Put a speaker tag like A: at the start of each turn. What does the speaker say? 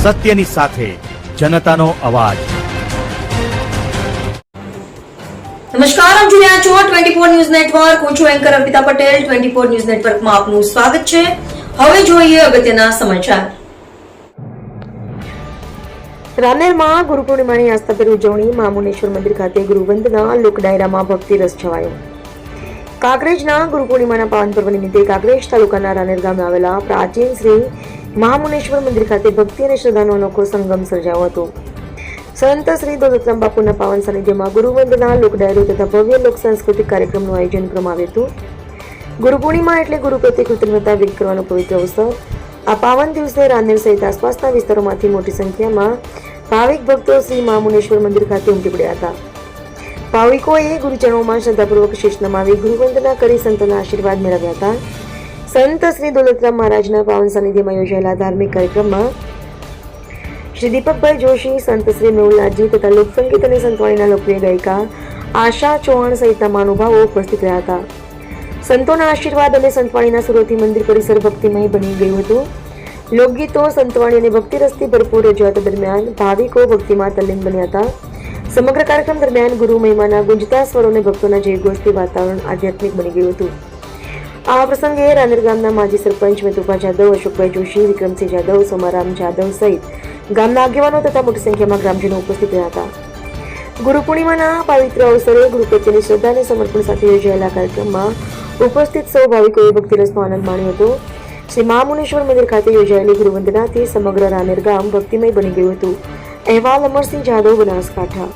A: સત્યની સાથે જનતાનો અવાજ।
B: નમસ્કાર, આપ જોઈ રહ્યા છો 24 ન્યૂઝ નેટવર્ક। હું છું એન્કર અર્પિતા પટેલ। 24 ન્યૂઝ નેટવર્કમાં આપનું સ્વાગત છે। હવે જોઈએ અગત્યના સમાચાર। રાનેરમાં ગુરુ પૂર્ણિમાની આસ્થાભેર ઉજવણી। મામુનેશ્વર મંદિર ખાતે ગુરુવંદના લોક ડાયરામાં ભક્તિ રસ છવાયો। કાંકરેજના ગુરુ પૂર્ણિમાના પાવન પર્વ નિમિત્તે કાંકરેજ તાલુકાના રાનેર ગામે આવેલા પ્રાચીન શ્રી મહામુનેશ્વર મંદિર ખાતે ભક્તિ અને શ્રદ્ધાનો અનોખો સંગમ સર્જાયો હતો। સંત શ્રી દોલતરામ બાપુના પાવન સાનિધ્યમાં ગુરુવંદના લોક ડાયરો તથા ભવ્ય લોક સાંસ્કૃતિક કાર્યક્રમનું આયોજન કરવામાં આવ્યું હતું। ગુરુ પૂર્ણિમા એટલે ગુરુ પ્રત્યે કૃતજ્ઞતા વ્યક્ત કરવાનો પવિત્ર અવસર। આ પાવન દિવસે રાનેર સહિત આસપાસના વિસ્તારોમાંથી મોટી સંખ્યામાં ભાવિક ભક્તો શ્રી મહામુનેશ્વર મંદિર ખાતે ઉમટી પડ્યા હતા। ભાવિકોએ ગુરુચરણોમાં શ્રદ્ધાપૂર્વક શીશ નમાવી ગુરુવંદના કરી સંતોના આશીર્વાદ મેળવ્યા હતા। સંત શ્રી દોલતરામ મહારાજના પાવન સાનિધ્યમાં યોજાયેલા ધાર્મિક કાર્યક્રમમાં શ્રી દીપકભાઈ જોશી, સંત શ્રી મેહુલનાથજી તથા લોકસંગીત અને સંતવાણીના લોકપ્રિય ગાયિકા આશા ચૌહાણ સહિતના મહાનુભાવો ઉપસ્થિત રહ્યા હતા। સંતોના આશીર્વાદ અને સંતવાણીના સુરોથી મંદિર પરિસર ભક્તિમય બની ગયું હતું। લોકગીતો, સંતવાણી અને ભક્તિ રસથી ભરપૂર રજૂઆત દરમિયાન ભાવિકો ભક્તિમાં તલ્લીન બન્યા હતા। સમગ્ર કાર્યક્રમ દરમિયાન ગુરુ મહિમાના ગુંજતા સ્વરો અને ભક્તોના જયઘોષથી વાતાવરણ આધ્યાત્મિક બની ગયું હતું। આ પ્રસંગે રાનેર ગામના માજી સરપંચ મેતુભા જાદવ, અશોકભાઈ જોશી, વિક્રમસિંહ જાદવ, સોમારામ જાદવ સહિત ગામના આગેવાનો તથા મોટી સંખ્યામાં ગ્રામજનો ઉપસ્થિત રહ્યા હતા। ગુરુ પૂર્ણિમાના પવિત્ર અવસરે ગુરુ પ્રત્યેની શ્રદ્ધા અને સમર્પણ સાથે યોજાયેલા કાર્યક્રમમાં ઉપસ્થિત સૌ ભાવિકોએ ભક્તિરસનો આનંદ માણ્યો હતો। શ્રી મહામુનેશ્વર મંદિર ખાતે યોજાયેલી ગુરુવંદનાથી સમગ્ર રાનેર ગામ ભક્તિમય બની ગયું હતું। અહેવાલ અમરસિંહ જાદવ, બનાસકાંઠા।